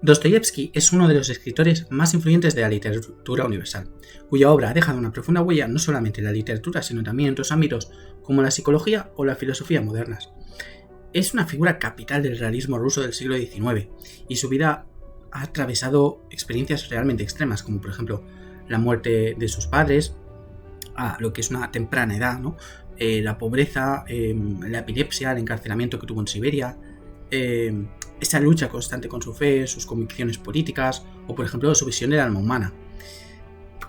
Dostoyevsky es uno de los escritores más influyentes de la literatura universal, cuya obra ha dejado una profunda huella no solamente en la literatura, sino también en otros ámbitos como la psicología o la filosofía modernas. Es una figura capital del realismo ruso del siglo XIX, y su vida ha atravesado experiencias realmente extremas, como por ejemplo la muerte de sus padres, a lo que es una temprana edad, ¿no? La pobreza, la epilepsia, el encarcelamiento que tuvo en Siberia, esa lucha constante con su fe, sus convicciones políticas o, por ejemplo, su visión del alma humana.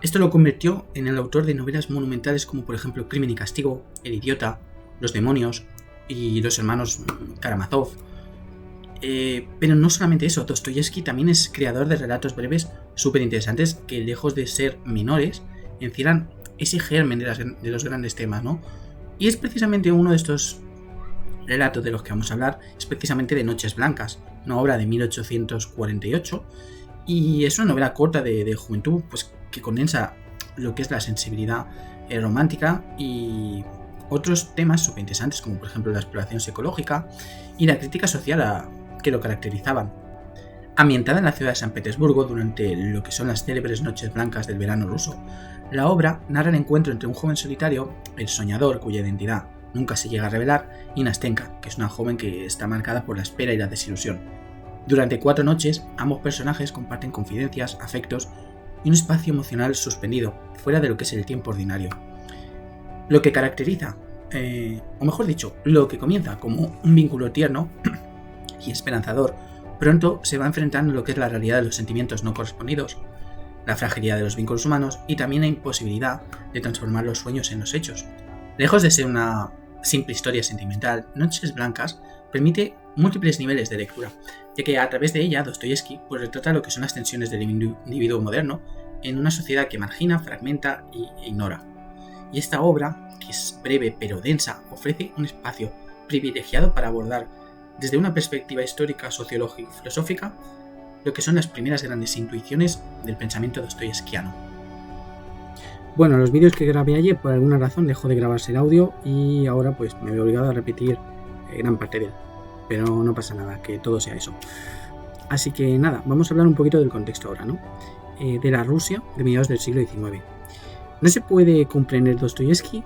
Esto lo convirtió en el autor de novelas monumentales como, por ejemplo, Crimen y Castigo, El Idiota, Los Demonios y Los Hermanos Karamazov. Pero no solamente eso, Dostoyevsky también es creador de relatos breves súper interesantes que, lejos de ser menores, encierran ese germen de los grandes temas, ¿no? Y es precisamente uno de estos relatos de los que vamos a hablar, es precisamente de Noches Blancas, una obra de 1848, y es una novela corta de juventud, pues que condensa lo que es la sensibilidad romántica y otros temas súper interesantes, como por ejemplo la exploración psicológica y la crítica social que lo caracterizaban. Ambientada en la ciudad de San Petersburgo durante lo que son las célebres Noches Blancas del verano ruso, la obra narra el encuentro entre un joven solitario, el soñador, cuya identidad nunca se llega a revelar, y Nastenka, que es una joven que está marcada por la espera y la desilusión. Durante 4 noches, ambos personajes comparten confidencias, afectos y un espacio emocional suspendido, fuera de lo que es el tiempo ordinario. Lo que caracteriza, o mejor dicho, lo que comienza como un vínculo tierno y esperanzador, pronto se va enfrentando a lo que es la realidad de los sentimientos no correspondidos, la fragilidad de los vínculos humanos y también la imposibilidad de transformar los sueños en los hechos. Lejos de ser una simple historia sentimental, Noches Blancas permite múltiples niveles de lectura, ya que a través de ella Dostoyevsky pues retrata lo que son las tensiones del individuo moderno en una sociedad que margina, fragmenta e ignora. Y esta obra, que es breve pero densa, ofrece un espacio privilegiado para abordar desde una perspectiva histórica, sociológica y filosófica lo que son las primeras grandes intuiciones del pensamiento dostoyevskiano. Bueno, los vídeos que grabé ayer por alguna razón dejó de grabarse el audio y ahora pues me veo obligado a repetir gran parte de él. Pero no pasa nada, que todo sea eso. Así que nada, vamos a hablar un poquito del contexto ahora, ¿no? De la Rusia de mediados del siglo XIX. No se puede comprender Dostoyevsky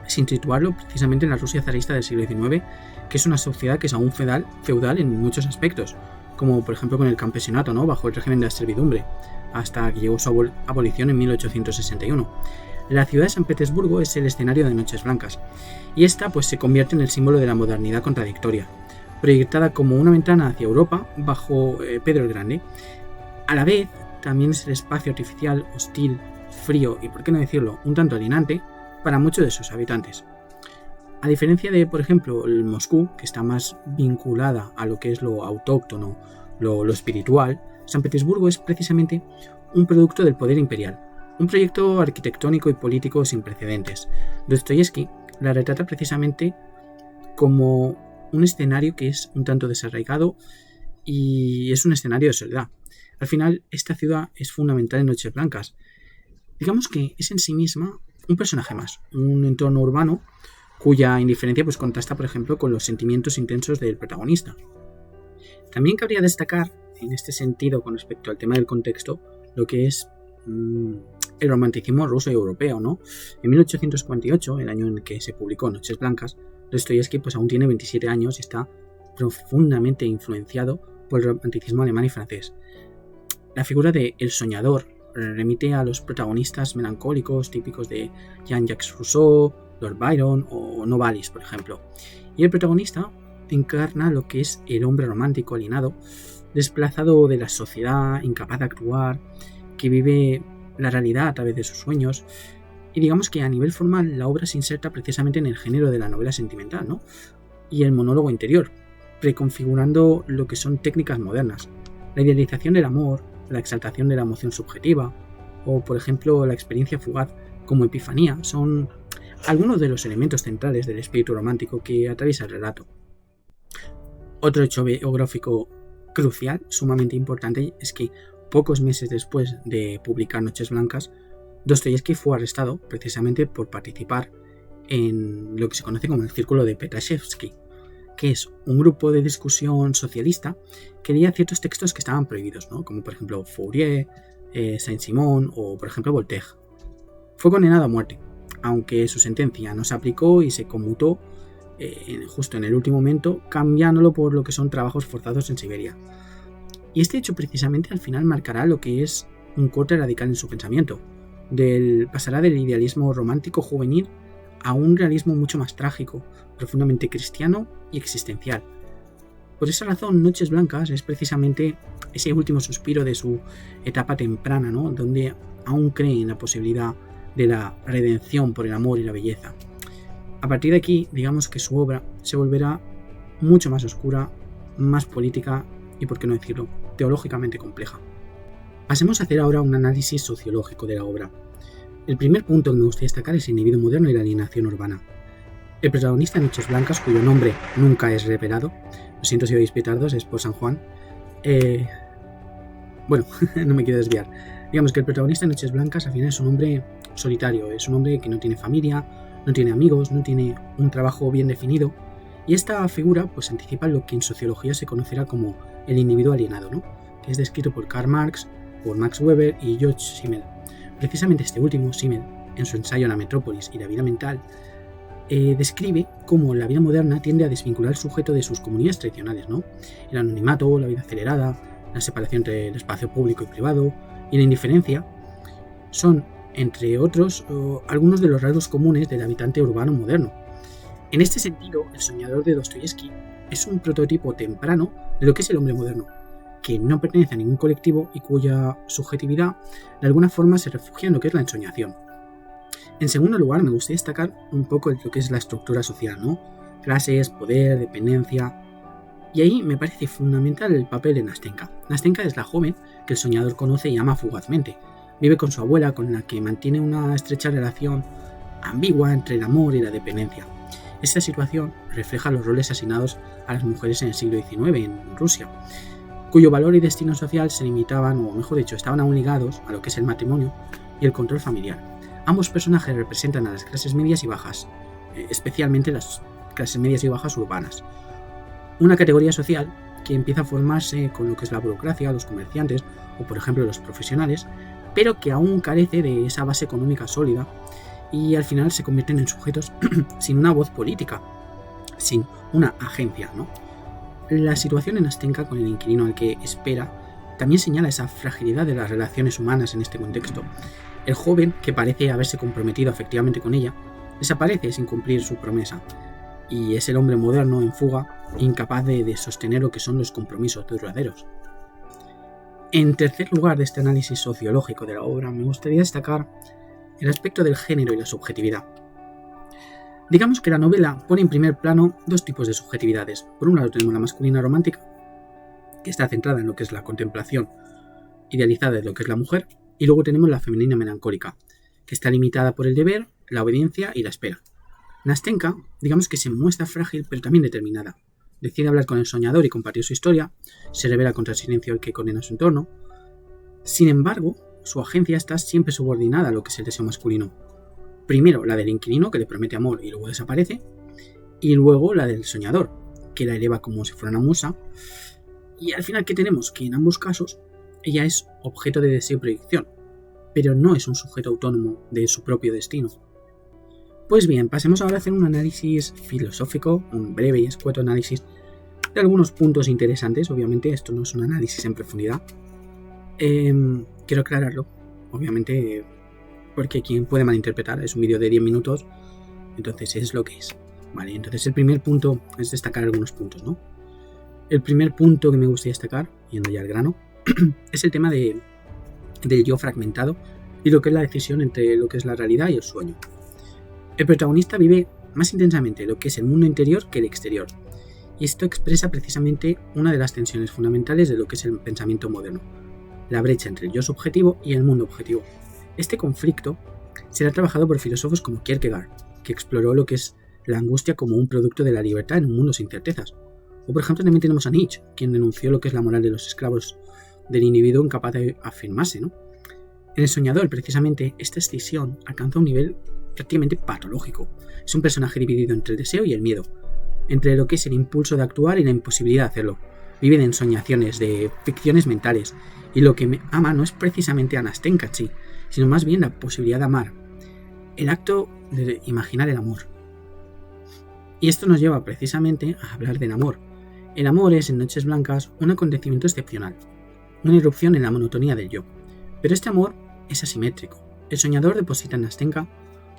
sin situarlo precisamente en la Rusia zarista del siglo XIX, que es una sociedad que es aún feudal en muchos aspectos, como por ejemplo con el campesinato, ¿no? Bajo el régimen de la servidumbre, hasta que llegó su abolición en 1861. La ciudad de San Petersburgo es el escenario de Noches Blancas, y esta pues se convierte en el símbolo de la modernidad contradictoria, proyectada como una ventana hacia Europa bajo Pedro el Grande. A la vez, también es el espacio artificial, hostil, frío y, por qué no decirlo, un tanto alienante para muchos de sus habitantes. A diferencia de, por ejemplo, el Moscú, que está más vinculada a lo que es lo autóctono, lo espiritual, San Petersburgo es precisamente un producto del poder imperial, un proyecto arquitectónico y político sin precedentes. Dostoyevsky la retrata precisamente como un escenario que es un tanto desarraigado y es un escenario de soledad. Al final, esta ciudad es fundamental en Noches Blancas. Digamos que es en sí misma un personaje más, un entorno urbano cuya indiferencia pues contrasta, por ejemplo, con los sentimientos intensos del protagonista. También cabría destacar, en este sentido, con respecto al tema del contexto, lo que es el romanticismo ruso y europeo, ¿no? En 1848, el año en el que se publicó Noches Blancas, Dostoyevsky pues aún tiene 27 años y está profundamente influenciado por el romanticismo alemán y francés. La figura de el soñador remite a los protagonistas melancólicos típicos de Jean-Jacques Rousseau, Lord Byron o Novalis, por ejemplo. Y el protagonista encarna lo que es el hombre romántico alienado, desplazado de la sociedad, incapaz de actuar, que vive la realidad a través de sus sueños. Y digamos que a nivel formal la obra se inserta precisamente en el género de la novela sentimental, ¿no? Y el monólogo interior, preconfigurando lo que son técnicas modernas. La idealización del amor, la exaltación de la emoción subjetiva, o por ejemplo la experiencia fugaz como epifanía, son algunos de los elementos centrales del espíritu romántico que atraviesa el relato. Otro hecho biográfico crucial, sumamente importante, es que pocos meses después de publicar Noches Blancas, Dostoyevsky fue arrestado precisamente por participar en lo que se conoce como el Círculo de Petashevsky, que es un grupo de discusión socialista que leía ciertos textos que estaban prohibidos, ¿no? Como por ejemplo Fourier, Saint-Simon o por ejemplo Voltaire. Fue condenado a muerte, aunque su sentencia no se aplicó y se conmutó justo en el último momento, cambiándolo por lo que son trabajos forzados en Siberia. Y este hecho precisamente al final marcará lo que es un corte radical en su pensamiento. Pasará del idealismo romántico juvenil a un realismo mucho más trágico, profundamente cristiano y existencial. Por esa razón, Noches Blancas es precisamente ese último suspiro de su etapa temprana, ¿no? Donde aún cree en la posibilidad de la redención por el amor y la belleza. A partir de aquí, digamos que su obra se volverá mucho más oscura, más política y, por qué no decirlo, teológicamente compleja. Pasemos a hacer ahora un análisis sociológico de la obra. El primer punto que me gustaría destacar es el individuo moderno y la alienación urbana. El protagonista de Noches Blancas, cuyo nombre nunca es revelado, lo siento si oís petardos, es por San Juan. No me quiero desviar. Digamos que el protagonista de Noches Blancas al final es un hombre solitario, es un hombre que no tiene familia, no tiene amigos, no tiene un trabajo bien definido, y esta figura pues anticipa lo que en sociología se conocerá como el individuo alienado, ¿no? Que es descrito por Karl Marx, por Max Weber y George Simmel. Precisamente este último, Simmel, en su ensayo La metrópolis y la vida mental, describe cómo la vida moderna tiende a desvincular al sujeto de sus comunidades tradicionales, ¿no? El anonimato, la vida acelerada, la separación entre el espacio público y privado y la indiferencia son, entre otros, algunos de los rasgos comunes del habitante urbano moderno. En este sentido, El soñador de Dostoyevsky es un prototipo temprano de lo que es el hombre moderno, que no pertenece a ningún colectivo y cuya subjetividad de alguna forma se refugia en lo que es la ensoñación. En segundo lugar, me gustaría destacar un poco lo que es la estructura social, ¿no? Clases, poder, dependencia. Y ahí me parece fundamental el papel de Nastenka. Nastenka es la joven que el soñador conoce y ama fugazmente. Vive con su abuela, con la que mantiene una estrecha relación ambigua entre el amor y la dependencia. Esta situación refleja los roles asignados a las mujeres en el siglo XIX en Rusia, cuyo valor y destino social se limitaban, o mejor dicho, estaban aún ligados a lo que es el matrimonio y el control familiar. Ambos personajes representan a las clases medias y bajas, especialmente las clases medias y bajas urbanas. Una categoría social que empieza a formarse con lo que es la burocracia, los comerciantes o por ejemplo los profesionales, pero que aún carece de esa base económica sólida y al final se convierten en sujetos sin una voz política, sin una agencia, ¿no? La situación en Nastenka con el inquilino al que espera también señala esa fragilidad de las relaciones humanas en este contexto. El joven, que parece haberse comprometido afectivamente con ella, desaparece sin cumplir su promesa, y es el hombre moderno en fuga, incapaz de sostener lo que son los compromisos duraderos. En tercer lugar de este análisis sociológico de la obra, me gustaría destacar el aspecto del género y la subjetividad. Digamos que la novela pone en primer plano dos tipos de subjetividades. Por un lado tenemos la masculina romántica, que está centrada en lo que es la contemplación idealizada de lo que es la mujer, y luego tenemos la femenina melancólica, que está limitada por el deber, la obediencia y la espera. Nastenka, digamos que se muestra frágil pero también determinada. Decide hablar con el soñador y compartir su historia, se revela contra el silencio al que condena su entorno. Sin embargo, su agencia está siempre subordinada a lo que es el deseo masculino. Primero la del inquilino, que le promete amor y luego desaparece, y luego la del soñador, que la eleva como si fuera una musa. Y al final, ¿qué tenemos? Que en ambos casos ella es objeto de deseo y proyección, pero no es un sujeto autónomo de su propio destino. Pues bien, pasemos ahora a hacer un análisis filosófico, un breve y escueto análisis de algunos puntos interesantes. Obviamente esto no es un análisis en profundidad. Quiero aclararlo, obviamente, porque quien puede malinterpretar es un vídeo de 10 minutos, entonces es lo que es. Vale, entonces el primer punto es destacar algunos puntos, ¿no? El primer punto que me gustaría destacar, yendo ya al grano, es el tema del yo fragmentado y lo que es la decisión entre lo que es la realidad y el sueño. El protagonista vive más intensamente lo que es el mundo interior que el exterior, y esto expresa precisamente una de las tensiones fundamentales de lo que es el pensamiento moderno, la brecha entre el yo subjetivo y el mundo objetivo. Este conflicto será trabajado por filósofos como Kierkegaard, que exploró lo que es la angustia como un producto de la libertad en un mundo sin certezas. O por ejemplo también tenemos a Nietzsche, quien denunció lo que es la moral de los esclavos del individuo incapaz de afirmarse, ¿no? En El soñador, precisamente, esta escisión alcanza un nivel prácticamente patológico. Es un personaje dividido entre el deseo y el miedo. entre lo que es el impulso de actuar y la imposibilidad de hacerlo. Vive de ensoñaciones, de ficciones mentales, y lo que ama no es precisamente a Nastenka en sí, sino más bien la posibilidad de amar, el acto de imaginar el amor. Y esto nos lleva precisamente a hablar del amor. El amor es, en Noches Blancas, un acontecimiento excepcional, una irrupción en la monotonía del yo. Pero este amor es asimétrico. El soñador deposita en Nastenka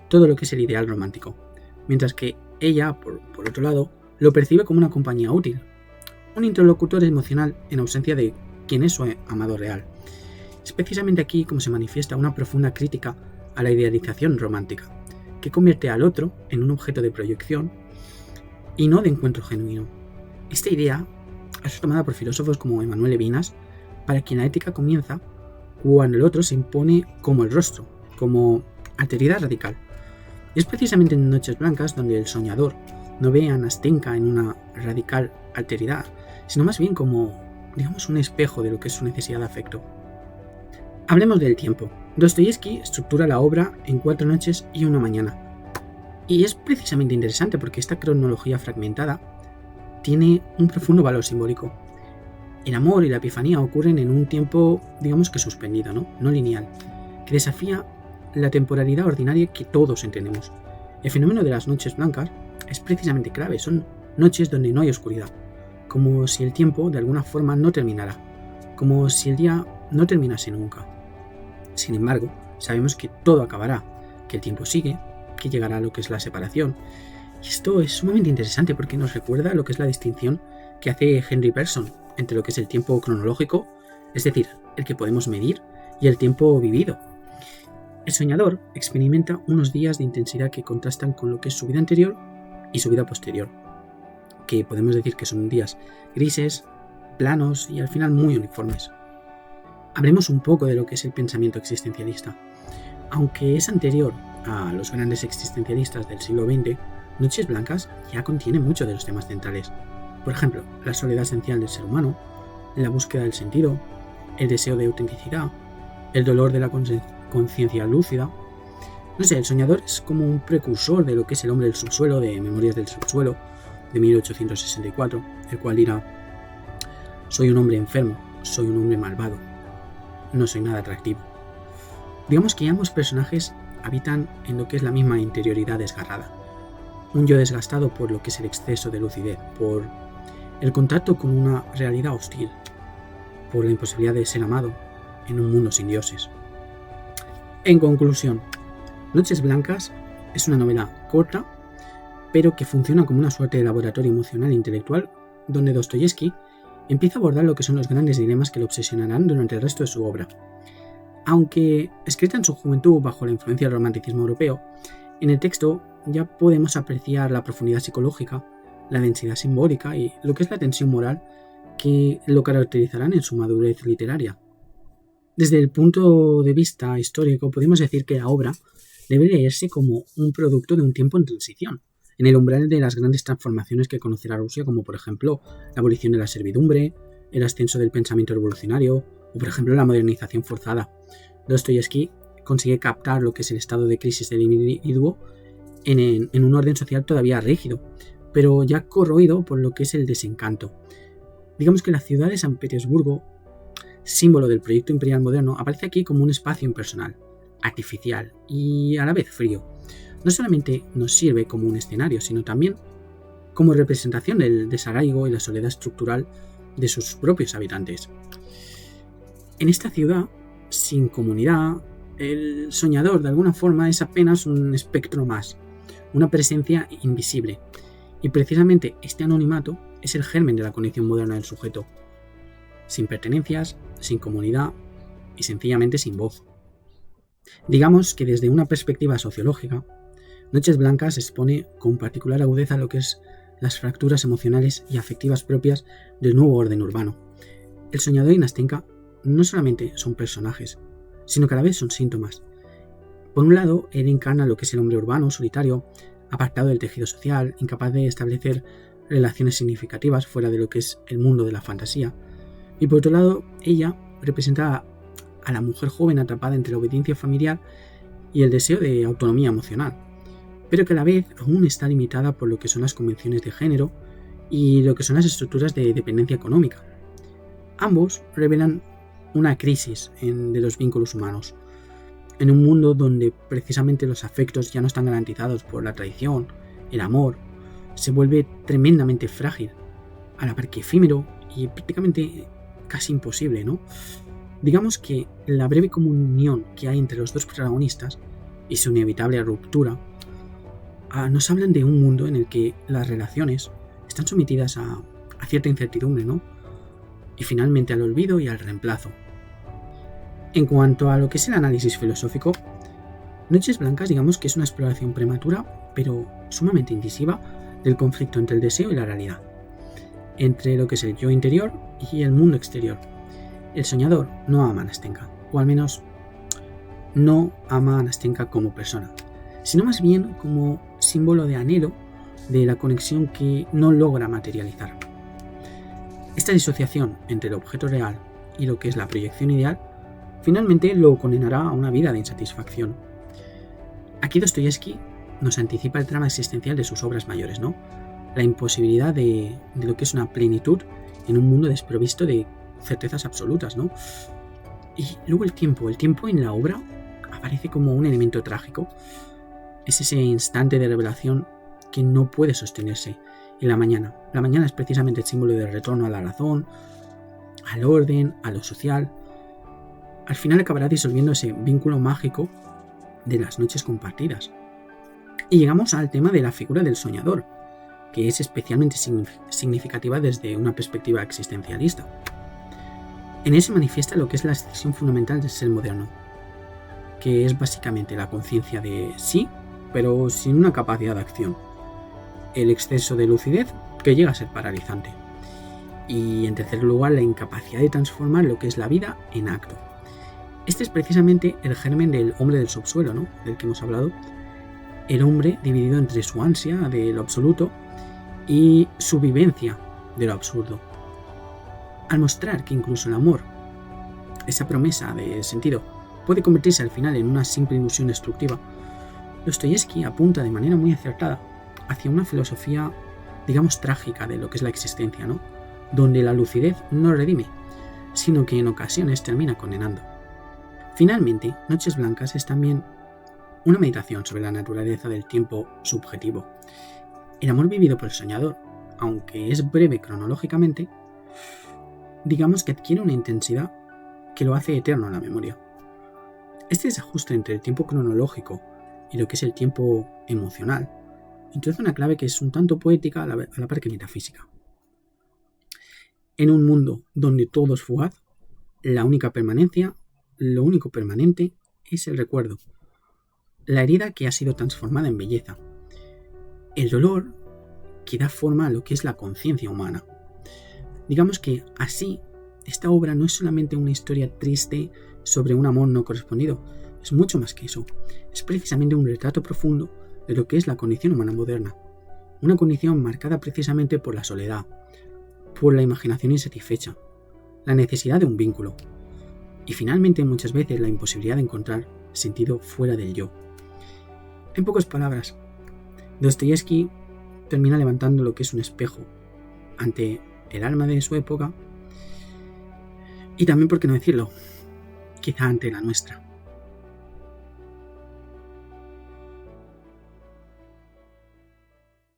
todo lo que es el ideal romántico, mientras que ella, por otro lado, lo percibe como una compañía útil, un interlocutor emocional en ausencia de quien es su amado real. Es precisamente aquí como se manifiesta una profunda crítica a la idealización romántica, que convierte al otro en un objeto de proyección y no de encuentro genuino. Esta idea es tomada por filósofos como Emmanuel Levinas, para quien la ética comienza cuando el otro se impone como el rostro, como alteridad radical. Y es precisamente en Noches Blancas donde el soñador no ve a Nastenka en una radical alteridad, sino más bien como, digamos, un espejo de lo que es su necesidad de afecto. Hablemos del tiempo. Dostoyevski estructura la obra en 4 noches y 1 mañana. Y es precisamente interesante porque esta cronología fragmentada tiene un profundo valor simbólico. El amor y la epifanía ocurren en un tiempo, digamos que suspendido, no lineal, que desafía la temporalidad ordinaria que todos entendemos. El fenómeno de las noches blancas es precisamente clave, son noches donde no hay oscuridad, como si el tiempo de alguna forma no terminara, como si el día no terminase nunca. Sin embargo, sabemos que todo acabará, que el tiempo sigue, que llegará a lo que es la separación. Y esto es sumamente interesante porque nos recuerda lo que es la distinción que hace Henry Bergson entre lo que es el tiempo cronológico, es decir, el que podemos medir, y el tiempo vivido. El soñador experimenta unos días de intensidad que contrastan con lo que es su vida anterior y su vida posterior, que podemos decir que son días grises, planos y al final muy uniformes. Hablemos un poco de lo que es el pensamiento existencialista. Aunque es anterior a los grandes existencialistas del siglo XX, Noches Blancas ya contiene muchos de los temas centrales. Por ejemplo, la soledad esencial del ser humano, la búsqueda del sentido, el deseo de autenticidad, el dolor de la conciencia lúcida. No sé, el soñador es como un precursor de lo que es el hombre del subsuelo, de Memorias del subsuelo, de 1864, el cual dirá: soy un hombre enfermo, soy un hombre malvado, no soy nada atractivo. Digamos que ambos personajes habitan en lo que es la misma interioridad desgarrada. Un yo desgastado por lo que es el exceso de lucidez, por el contacto con una realidad hostil, por la imposibilidad de ser amado en un mundo sin dioses. En conclusión, Noches Blancas es una novela corta, pero que funciona como una suerte de laboratorio emocional e intelectual, donde Dostoyevski empieza a abordar lo que son los grandes dilemas que lo obsesionarán durante el resto de su obra. Aunque escrita en su juventud bajo la influencia del romanticismo europeo, en el texto ya podemos apreciar la profundidad psicológica, la densidad simbólica y lo que es la tensión moral que lo caracterizarán en su madurez literaria. Desde el punto de vista histórico, podemos decir que la obra debe leerse como un producto de un tiempo en transición, en el umbral de las grandes transformaciones que conocerá Rusia, como por ejemplo la abolición de la servidumbre, el ascenso del pensamiento revolucionario o por ejemplo la modernización forzada. Dostoyevski consigue captar lo que es el estado de crisis del individuo en un orden social todavía rígido, pero ya corroído por lo que es el desencanto. Digamos que la ciudad de San Petersburgo, símbolo del proyecto imperial moderno, aparece aquí como un espacio impersonal, artificial y a la vez frío. No solamente nos sirve como un escenario, sino también como representación del desarraigo y la soledad estructural de sus propios habitantes. En esta ciudad, sin comunidad, el soñador de alguna forma es apenas un espectro más, una presencia invisible, y precisamente este anonimato es el germen de la condición moderna del sujeto, sin pertenencias, sin comunidad y sencillamente sin voz. Digamos que desde una perspectiva sociológica, Noches Blancas expone con particular agudeza lo que es las fracturas emocionales y afectivas propias del nuevo orden urbano. El soñador y Nastenka no solamente son personajes, sino que a la vez son síntomas. Por un lado, él encarna lo que es el hombre urbano, solitario, apartado del tejido social, incapaz de establecer relaciones significativas fuera de lo que es el mundo de la fantasía. Y por otro lado, ella representa a la mujer joven atrapada entre la obediencia familiar y el deseo de autonomía emocional. pero que a la vez aún está limitada por lo que son las convenciones de género y lo que son las estructuras de dependencia económica. Ambos revelan una crisis de los vínculos humanos, en un mundo donde precisamente los afectos ya no están garantizados por la tradición, el amor, se vuelve tremendamente frágil, a la par que efímero y prácticamente casi imposible, ¿no? Digamos que la breve comunión que hay entre los dos protagonistas y su inevitable ruptura nos hablan de un mundo en el que las relaciones están sometidas a cierta incertidumbre, ¿no? Y finalmente al olvido y al reemplazo. En cuanto a lo que es el análisis filosófico, Noches Blancas digamos que es una exploración prematura, pero sumamente incisiva, del conflicto entre el deseo y la realidad, entre lo que es el yo interior y el mundo exterior. El soñador no ama a Nastenka, o al menos no ama a Nastenka como persona, sino más bien como símbolo de anhelo de la conexión que no logra materializar. Esta disociación entre el objeto real y lo que es la proyección ideal finalmente lo condenará a una vida de insatisfacción. Aquí Dostoyevsky nos anticipa el trama existencial de sus obras mayores, ¿no? La imposibilidad de lo que es una plenitud en un mundo desprovisto de certezas absolutas, ¿no? Y luego el tiempo en la obra aparece como un elemento trágico. Es ese instante de revelación que no puede sostenerse en la mañana. La mañana es precisamente el símbolo del retorno a la razón, al orden, a lo social. Al final acabará disolviendo ese vínculo mágico de las noches compartidas. Y llegamos al tema de la figura del soñador, que es especialmente significativa desde una perspectiva existencialista. En él se manifiesta lo que es la excepción fundamental del ser moderno, que es básicamente la conciencia de sí, pero sin una capacidad de acción. El exceso de lucidez que llega a ser paralizante. Y en tercer lugar, la incapacidad de transformar lo que es la vida en acto. Este es precisamente el germen del hombre del subsuelo, ¿no? Del que hemos hablado. El hombre dividido entre su ansia de lo absoluto y su vivencia de lo absurdo. Al mostrar que incluso el amor, esa promesa de sentido, puede convertirse al final en una simple ilusión destructiva, Dostoyevsky apunta de manera muy acertada hacia una filosofía, digamos, trágica de lo que es la existencia, ¿no? Donde la lucidez no redime, sino que en ocasiones termina condenando. Finalmente, Noches Blancas es también una meditación sobre la naturaleza del tiempo subjetivo. El amor vivido por el soñador, aunque es breve cronológicamente, digamos que adquiere una intensidad que lo hace eterno en la memoria. Este desajuste entre el tiempo cronológico y lo que es el tiempo emocional introduce una clave que es un tanto poética a la par que metafísica. En un mundo donde todo es fugaz, lo único permanente es el recuerdo, la herida que ha sido transformada en belleza, el dolor que da forma a lo que es la conciencia humana. Digamos que así, esta obra no es solamente una historia triste sobre un amor no correspondido, es mucho más que eso. Es precisamente un retrato profundo de lo que es la condición humana moderna, una condición marcada precisamente por la soledad, por la imaginación insatisfecha, la necesidad de un vínculo y finalmente muchas veces la imposibilidad de encontrar sentido fuera del yo. En pocas palabras, Dostoyevsky termina levantando lo que es un espejo ante el alma de su época y también, por qué no decirlo, quizá ante la nuestra.